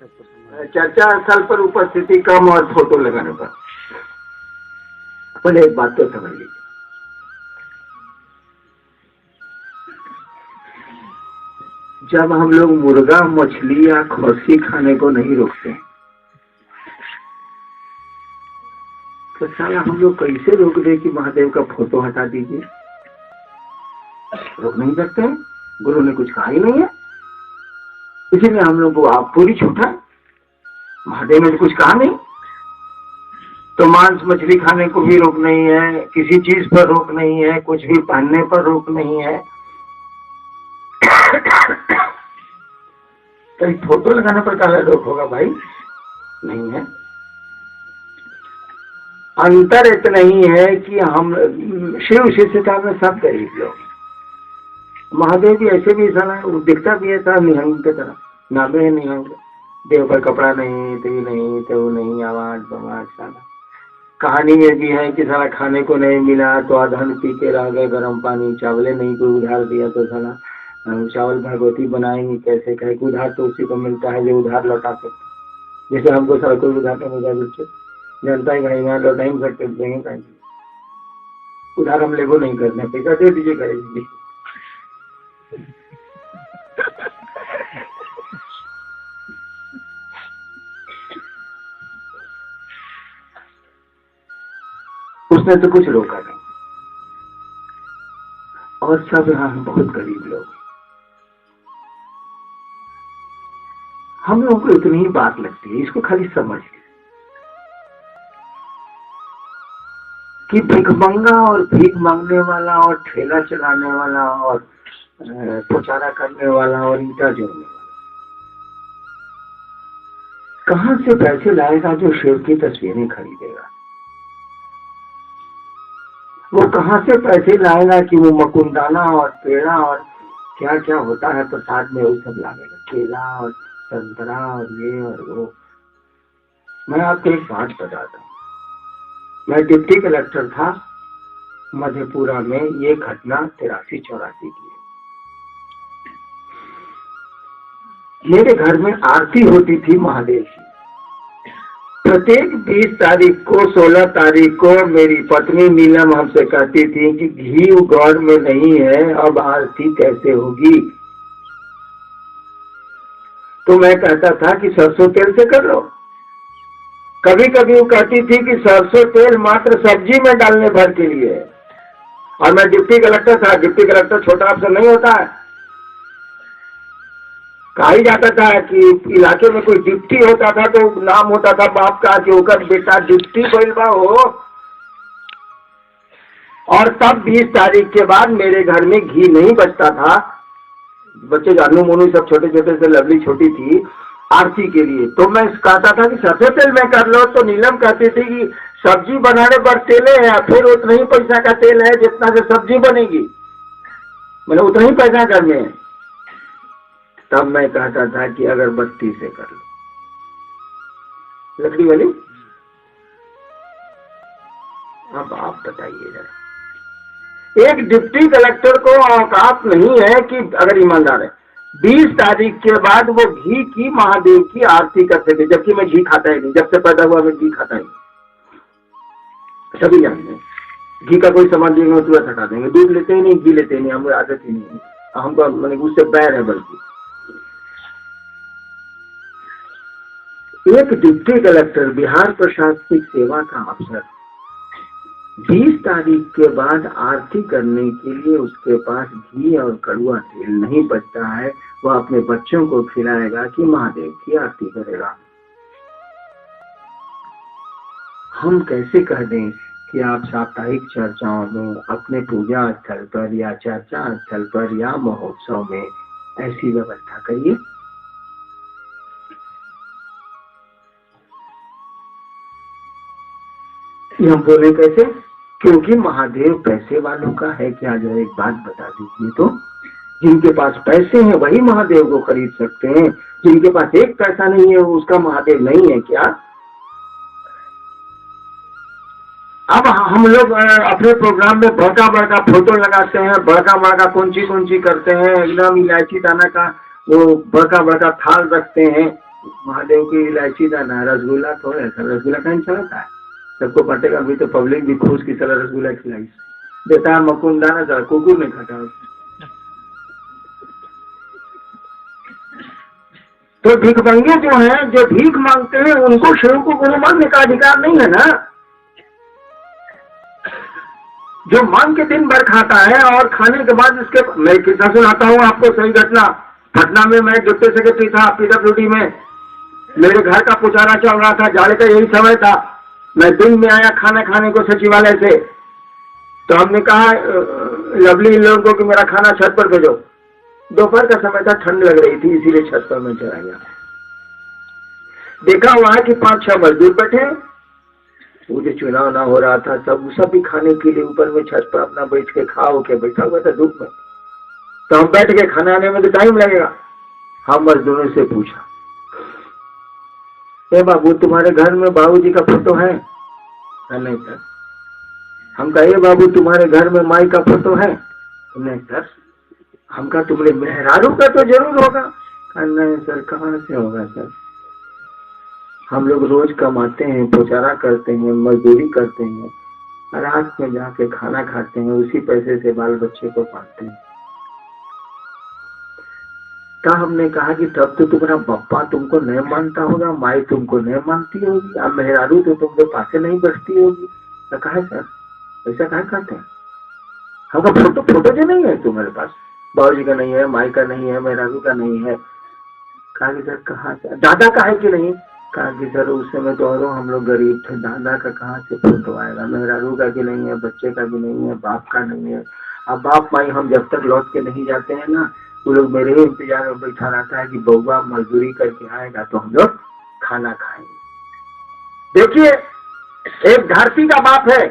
चर्चा स्थल पर उपस्थिति कम और फोटो लगाने पर। पहले एक बात तो समझ लीजिए, जब हम लोग मुर्गा, मछली या खस्सी खाने को नहीं रोकते तो साला हम लोग कैसे रोक दे कि महादेव का फोटो हटा दीजिए? रोक नहीं सकते, गुरु ने कुछ कहा ही नहीं है, इसीलिए हम लोग को आप पूरी छूट है। महादेव ने कुछ कहा नहीं, तो मांस मछली खाने को भी रोक नहीं है, किसी चीज पर रोक नहीं है, कुछ भी पहनने पर रोक नहीं है। कहीं फोटो लगाने पर काला रोक होगा भाई? नहीं है। अंतर इतना ही है कि हम शिव शिष्यता में सब गरीब लोग, महादेव भी ऐसे भी साला दिखता भी है था निहंग की तरह, नामे है निहंग, देव पर कपड़ा नहीं, तो नहीं, तो नहीं, आवाज बवाज साला। कहानी में भी है कि साला खाने को नहीं मिला तो अधन पी के रह गए गर्म पानी, चावले नहीं कोई उधार दिया तो साला चावल भगवती बनाएंगे कैसे? कहे उधार तो उसी को मिलता है जो उधार लौटा सकते, जैसे हमको सारा कोई उधार नहीं मिला, बिल्कुल जनता ही भाई लौटा ही सकते, देंगे कहीं उधार हम लेगो नहीं करना, पैसा दे दीजिए करेंगे। उसने तो कुछ रोका नहीं, और सब यहाँ बहुत गरीब लोग, हम लोगों को इतनी ही बात लगती है, इसको खाली समझ कि भिखमंगा और भीख मांगने वाला और ठेला चलाने वाला और पोचारा करने वाला और ईटा जोड़ने वाला कहां से पैसे लाएगा जो शिव की तस्वीरें खरीदेगा? वो कहां से पैसे लाएगा कि वो मकुंदाना और पेड़ा और क्या क्या होता है प्रसाद में वो सब लाएगा, केला और संतरा और ये और वो। मैं आपको एक बात बताता हूँ, मैं डिप्टी कलेक्टर था मधेपुरा में, ये घटना 83-84 की है। मेरे घर में आरती होती थी महादेव की, प्रत्येक 20 तारीख को 16 तारीख को मेरी पत्नी नीलम हमसे कहती थी कि घी गौर में नहीं है, अब आरती कैसे होगी? तो मैं कहता था कि सरसों तेल से कर लो। कभी कभी वो कहती थी कि सरसों तेल मात्र सब्जी में डालने भर के लिए है, और मैं डिप्टी कलेक्टर था, डिप्टी कलेक्टर छोटा अफसर नहीं होता है। कहा ही जाता था कि इलाके में कोई डिप्टी होता था तो नाम होता था बाप का कि ओकर बेटा डिप्टी बोलबा हो। और तब 20 तारीख के बाद मेरे घर में घी नहीं बचता था, बच्चे जानू मोनू सब छोटे छोटे से, लवली छोटी थी आरती के लिए, तो मैं कहता था कि सरसों तेल में कर लो। तो नीलम कहती थी कि सब्जी बनाने पर तेले है, फिर उतना ही पैसा का तेल है जितना से सब्जी बनेगी, मतलब उतना ही पैसा घर में है। तब मैं कहता था कि अगरबत्ती से कर लो, लकड़ी वाली। अब आप बताइए जरा, एक डिप्टी कलेक्टर को औकात नहीं है कि अगर ईमानदार है 20 तारीख के बाद वो घी की महादेव की आरती करते थे, जबकि मैं घी खाता ही नहीं, जब से पैदा हुआ मैं घी खाता ही नहीं। सभी जानते हैं घी का कोई सामान देंगे तुरंत हटा देंगे, दूध लेते ही नहीं, घी लेते ही नहीं, हमको आदत ही नहीं, हमको मैंने उससे बैर है। बल्कि एक डिप्टी कलेक्टर, बिहार प्रशासनिक सेवा का अफसर, 20 तारीख के बाद आरती करने के लिए उसके पास घी और कड़ुआ तेल नहीं बचता है, वह अपने बच्चों को खिलाएगा कि महादेव की आरती करेगा। हम कैसे कह दें कि आप साप्ताहिक चर्चाओं में अपने पूजा स्थल पर या चर्चा स्थल पर या महोत्सव में ऐसी व्यवस्था करिए? हम बोले कैसे? क्योंकि महादेव पैसे वालों का है क्या? जो एक बात बता दीजिए तो, जिनके पास पैसे हैं वही महादेव को खरीद सकते हैं, जिनके पास एक पैसा नहीं है उसका महादेव नहीं है क्या? अब हम लोग अपने प्रोग्राम में बड़का बड़का फोटो लगाते हैं, बड़का बड़का कौन सी करते हैं, एकदम इलायची दाना का वो बड़का बड़का थाल रखते हैं, महादेव की इलायची दाना रसगुल्ला थोड़ा सा, रसगुल्ला कहीं चलता है, सबको पटेगा भी तो पब्लिक भी खुश की तरह रसगुल्ला खिलाई देता है। मकुन दाना था, कुकुर नहीं खाता। तो भिखमंगे जो हैं, जो भीख मांगते हैं, उनको शिव को गुरु मानने का अधिकार नहीं है ना। जो मांग के दिन भर खाता है और खाने के बाद इसके, मैं किस्सा सुनाता हूँ आपको, सही घटना। पटना में मैं डिप्टी सेक्रेटरी था PWD में, मेरे घर का पुचारा चल रहा था, जाड़े का यही समय था। मैं दिन में आया खाना खाने को सचिवालय से, तो हमने कहा लवली इन लोगों को कि मेरा खाना छत पर भेजो। दोपहर का समय था, ठंड लग रही थी, इसीलिए छत पर मैं चला गया। देखा वहां कि 5-6 मजदूर बैठे, वो जो चुनाव ना हो रहा था, सब भी खाने के लिए ऊपर में छत पर अपना बैठ के खाओ के बैठा हुआ था धूप में। तो हम बैठ के खाना आने में तो टाइम लगेगा। हम मजदूरों से पूछा, ए बाबू तुम्हारे घर में बाबूजी का फोटो है? नहीं सर। हम कहा, ए बाबू तुम्हारे घर में माई का फोटो है? नहीं सर। हम कहा, तुम्हारे मेहरारू का तो जरूर होगा। नहीं सर, कहाँ से होगा सर, हम लोग रोज कमाते हैं, पुचारा करते हैं, मजदूरी करते हैं, रात में जाके खाना खाते हैं, उसी पैसे से बाल बच्चे को पालते हैं। तो हमने कहा कि तब तो तुम्हारा पप्पा तुमको नहीं मानता होगा, माई तुमको नहीं मानती होगी, अब मेहरारू तो तुमके पास नहीं बैठती होगी। तो कहा सर ऐसा कहा कहते हैं? हमका फोटो जो नहीं है तुम्हारे पास, बाबूजी का नहीं है, माई का नहीं है, मेहरारू का नहीं है। कहा कि सर कहाँ से, दादा का है कि नहीं? कहा कि सर उस समय तो और हम लोग गरीब थे, दादा का कहाँ से फोटो आएगा, मेहरारू का भी नहीं है, बच्चे का भी नहीं है, बाप का नहीं है। अब बाप माई हम जब तक लौट के नहीं जाते हैं ना, वो लोग मेरे ही इंतजार में बैठा रहता है कि बउआ मजदूरी करके आएगा तो हम लोग खाना खाएंगे। देखिए, एक धरती का बाप है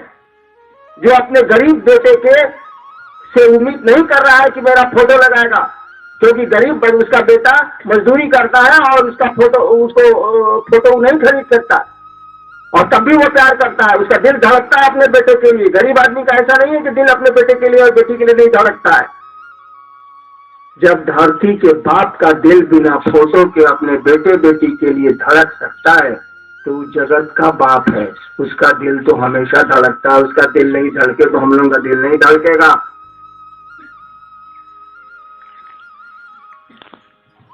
जो अपने गरीब बेटे के से उम्मीद नहीं कर रहा है कि मेरा फोटो लगाएगा, क्योंकि गरीब उसका बेटा मजदूरी करता है और उसका फोटो नहीं खरीद सकता, और तब भी वो प्यार करता है, उसका दिल धड़कता है अपने बेटे के लिए। गरीब आदमी का ऐसा नहीं है कि दिल अपने बेटे के लिए और बेटी के लिए नहीं धड़कता है। जब धरती के बाप का दिल बिना फोटो के अपने बेटे बेटी के लिए धड़क सकता है, तो जगत का बाप है, उसका दिल तो हमेशा धड़कता है। उसका दिल नहीं धड़के तो हम लोगों का दिल नहीं धड़केगा।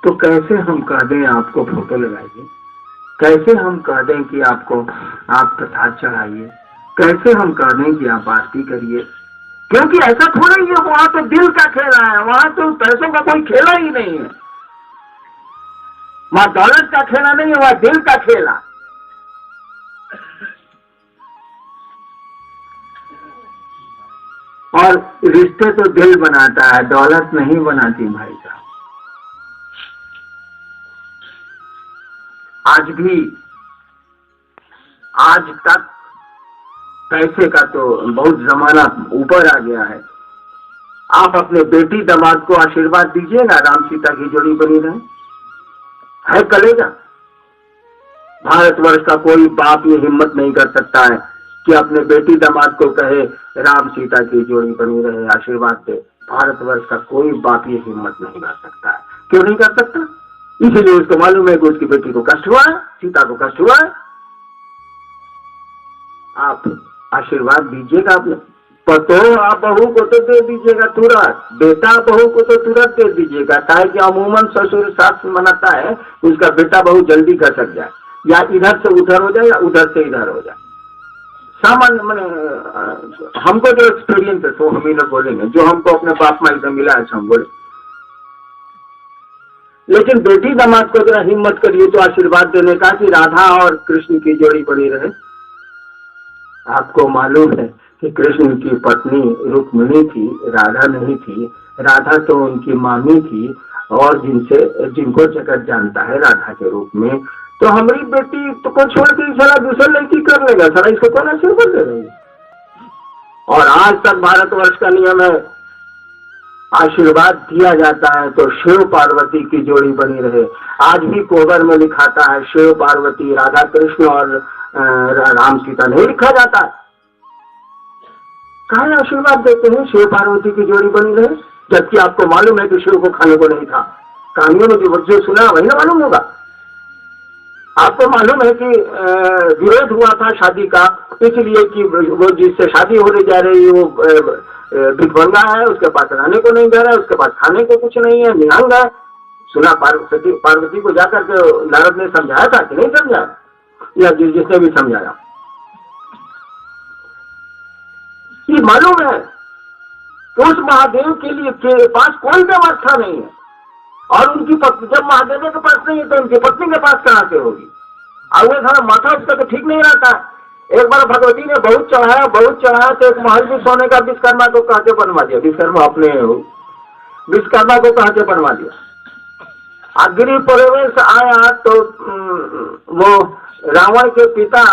तो कैसे हम कह दें आपको फोटो लगाइए, कैसे हम कह दें कि आपको आप प्रसाद चढ़ाइए, कैसे हम कह दें कि आप आरती करिए, क्योंकि ऐसा थोड़ा ही है, वहां तो दिल का खेला है, वहां तो पैसों का कोई खेला ही नहीं है, वहां दौलत का खेला नहीं है, वहां दिल का खेला। और रिश्ते तो दिल बनाता है, दौलत नहीं बनाती भाई साहब। आज तक पैसे का तो बहुत जमाना ऊपर आ गया है। आप अपने बेटी दामाद को आशीर्वाद दीजिएगा, राम सीता की जोड़ी बनी रहे, है कलेजा। भारतवर्ष का कोई बाप ये हिम्मत नहीं कर सकता है कि अपने बेटी दामाद को कहे राम सीता की जोड़ी बनी रहे, आशीर्वाद दे। भारतवर्ष का कोई बाप ये हिम्मत नहीं कर सकता है। क्यों नहीं कर सकता? इसीलिए उसको मालूम है कि उसकी बेटी को कष्ट हुआ है, सीता को कष्ट हुआ है। आप आशीर्वाद दीजिएगा अपने पतो, आप बहू को तो दे दीजिएगा तुरंत, बेटा बहू को तो तुरंत दे दीजिएगा। काहे कि अमूमन ससुर शास्त्र मनाता है उसका बेटा बहू जल्दी खसक जाए, या इधर से उधर हो जाए या उधर से इधर हो जाए। सामान्य मैंने हमको जो एक्सपीरियंस है तो हम ही लोग बोलेंगे, जो हमको अपने बाप माई से मिला है हम बोले। लेकिन बेटी दामाद को जरा हिम्मत करिए तो आशीर्वाद देने का कि राधा और कृष्ण की जोड़ी बनी रहे। आपको मालूम है कि कृष्ण की पत्नी रुक्मिणी थी, राधा नहीं थी। राधा तो उनकी मामी थी और जिनको जगत जानता है राधा के रूप में। तो हमारी बेटी तो को छोड़ के सारा दूसरा लड़की कर लेगा, सारा इसको कौन आशीर्वाद दे रही है? और आज तक भारतवर्ष का नियम है, आशीर्वाद दिया जाता है तो शिव पार्वती की जोड़ी बनी रहे। आज भी कोबर में लिखाता है शिव पार्वती, राधा कृष्ण और राम सीता नहीं लिखा जाता है। कहा आशीर्वाद देते हैं शिव पार्वती की जोड़ी बनी रहे, जबकि आपको मालूम है कि शिव को खाने को नहीं था। कहानियों में जो सुना वही ना मालूम होगा। आपको मालूम है कि विरोध हुआ था शादी का, इसलिए कि वो जिससे शादी होने जा रही है वो भिखमंगा है, उसके पास रहने को नहीं जा रहा है, उसके पास खाने को कुछ नहीं है, निहंग है। सुना पार्वती को जाकर के नारद ने समझाया था कि नहीं समझाया, या जिसने भी समझाया, ये मालूम है कि उस महादेव के लिए के पास कोई व्यवस्था नहीं है, और उनकी पत्नी, जब महादेव के पास नहीं है तो उनकी पत्नी के पास कहां से होगी। और वो थोड़ा माथा उसका तो ठीक नहीं रहता। एक बार भगवती ने बहुत चढ़ाया तो एक महल भी सोने का विश्वकर्मा को कहा के बनवा दिया। विश्वकर्मा अपने विश्वकर्मा को कहा के बनवा दिया। अग्नि प्रवेश आया तो वो रावण के पिता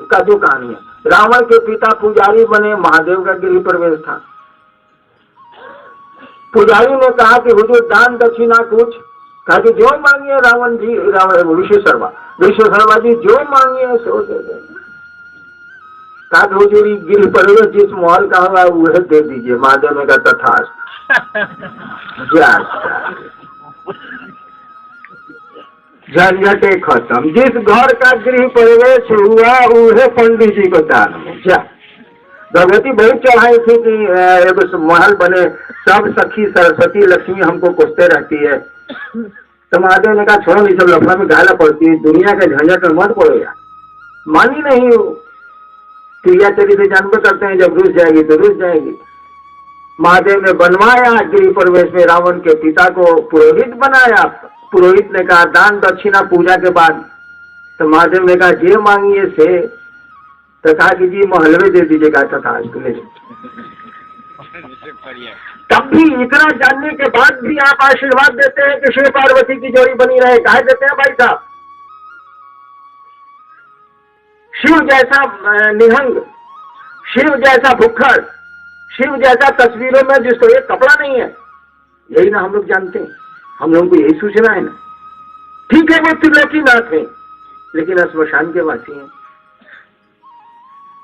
का जो कहानी है, रावण के पिता पुजारी बने, महादेव का गृह प्रवेश था। पुजारी ने कहा कि हुजूर दान दक्षिणा कुछ, कहा कि जो मांगिए रावण जी, विश्वेश्वरवा जी जो मांगिए सो दे देंगे। कहा कि हुजूर गृह प्रवेश जिस महल का होगा वह दे दीजिए। महादेव ने कहा तथास्तु। झंझटे खत्म। जिस घर का गृह प्रवेश हुआ वह पंडित जी को दान में जा। भगवती बहुत चढ़ाई थी कि एक महल बने, सब सखी सरस्वती लक्ष्मी हमको कोसते रहती है। तो महादेव ने कहा छोड़ो, ये सब लफड़ा में गाला पड़ती है, दुनिया के झंझट में मत पड़ो यार। मानी नहीं हो, क्रिया चरी से जानवर करते हैं, जब रुस जाएगी तो रुस जाएगी। महादेव ने बनवाया गृह प्रवेश में, रावण के पिता को पुरोहित बनाया। पुरोहित ने कहा दान दक्षिणा पूजा के बाद। तो महादेव ने कहा जे मांगिए से, तो कहा कि जी महलवे दे दीजिएगा तथा ले। तब भी इतना जानने के बाद भी आप आशीर्वाद देते हैं कि शिव पार्वती की जोड़ी बनी रहे। काहे देते हैं भाई साहब? शिव जैसा निहंग, शिव जैसा भुक्खड़, शिव जैसा तस्वीरों में जिसको एक कपड़ा नहीं है, यही ना हम लोग जानते हैं। हम लोगों को यही सूचना है ना। ठीक है वो त्रिलोकीनाथ है, लेकिन स्मशान के वासी हैं।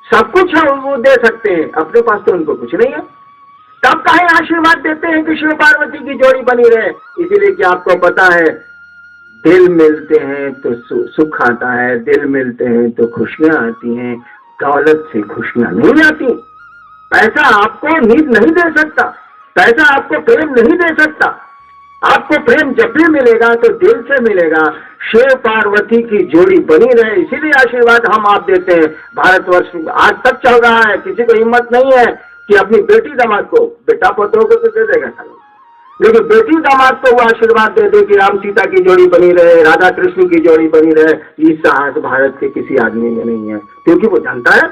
सब कुछ हम वो दे सकते हैं, अपने पास तो उनको कुछ नहीं है। तब काहे आशीर्वाद देते हैं कि शिव पार्वती की जोड़ी बनी रहे? इसीलिए कि आपको पता है दिल मिलते हैं तो सुख आता है, दिल मिलते हैं तो खुशियां आती हैं। दौलत से खुशियां नहीं आती। पैसा आपको नींद नहीं दे सकता, पैसा आपको प्रेम नहीं दे सकता। आपको प्रेम जब भी मिलेगा तो दिल से मिलेगा। शिव पार्वती की जोड़ी बनी रहे, इसीलिए आशीर्वाद हम आप देते हैं। भारतवर्ष आज तक चल रहा है, किसी को हिम्मत नहीं है कि अपनी बेटी दामाद को, बेटा पुत्रों को तो दे देगा सालों, लेकिन बेटी दामाद को वो आशीर्वाद दे दे कि राम सीता की जोड़ी बनी रहे, राधा कृष्ण की जोड़ी बनी रहे। ये साहस भारत के किसी आदमी में नहीं है, क्योंकि वो जानता है,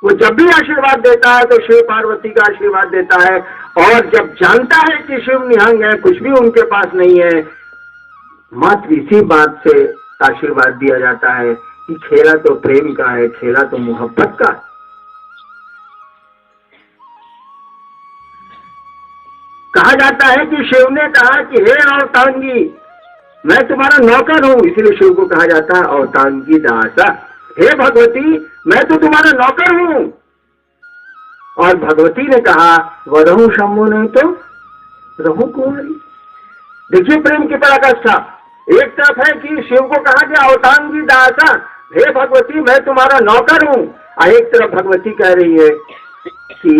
वो जब भी आशीर्वाद देता है तो शिव पार्वती का आशीर्वाद देता है। और जब जानता है कि शिव निहंग है, कुछ भी उनके पास नहीं है, मात्र इसी बात से आशीर्वाद दिया जाता है कि खेला तो प्रेम का है, खेला तो मोहब्बत का। कहा जाता है कि शिव ने कहा कि हे अवतांगी, मैं तुम्हारा नौकर हूं, इसलिए शिव को कहा जाता है अवतांगी दासा। हे भगवती, मैं तो तुम्हारा नौकर हूं। और भगवती ने कहा वरहु शंभु, नहीं तो रहु कुंवरी। देखिए प्रेम की पराकाष्ठा। एक तरफ है कि शिव को कहा गया अवतांगी दासा, हे भगवती मैं तुम्हारा नौकर हूं, और एक तरफ भगवती कह रही है कि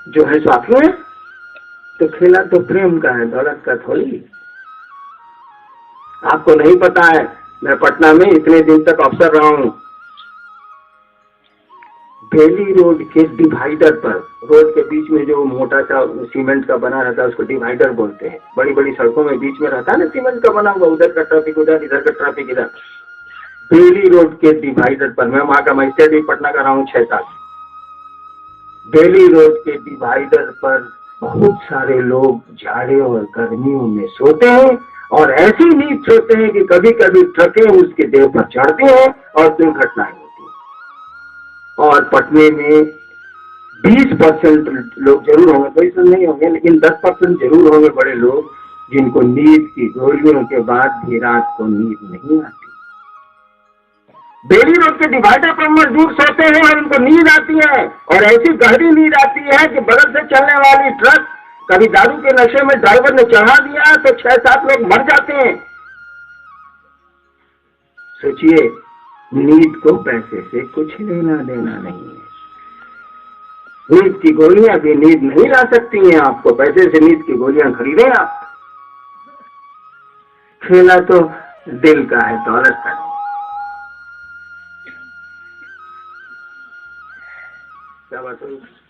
जो है स्वामी है, तो खेला तो प्रेम का है, दौलत का थोड़ी। आपको नहीं पता है, मैं पटना में इतने दिन तक अफसर रहा हूं। बेली रोड के डिवाइडर पर, रोड के बीच में जो मोटा सा सीमेंट का बना रहता है उसको डिवाइडर बोलते हैं। बड़ी बड़ी सड़कों में बीच में रहता है ना सीमेंट का बना हुआ, उधर का ट्रैफिक उधर, इधर का ट्रैफिक इधर। बेली रोड के डिवाइडर पर, मैं वहां का मजिस्ट्रेट भी पटना का रहा हूँ 6 साल। बेली रोड के डिवाइडर पर बहुत सारे लोग जाड़े और गर्मियों में सोते हैं, और ऐसी नींद सोते हैं कि कभी कभी ट्रकें उसके देह पर चढ़ते हैं और दुर्घटनाएं होती हैं। और पटने में 20% लोग जरूर होंगे, कोई सब नहीं होंगे, लेकिन 10% जरूर होंगे बड़े लोग जिनको नींद की गोलियों के बाद भी रात को नींद नहीं आती। बेली रोड के डिवाइडर पर मजदूर सोते हैं और उनको नींद आती है, और ऐसी गहरी नींद आती है कि बगल से चलने वाली ट्रक कभी दारू के नशे में ड्राइवर ने चढ़ा दिया तो 6-7 लोग मर जाते हैं। सोचिए, नींद को पैसे से कुछ लेना देना नहीं है। नींद की गोलियां भी नींद नहीं ला सकती हैं आपको, पैसे से नींद की गोलियां खरीदें आप। खेला तो दिल का है, दौलत का नहीं। क्या बात है?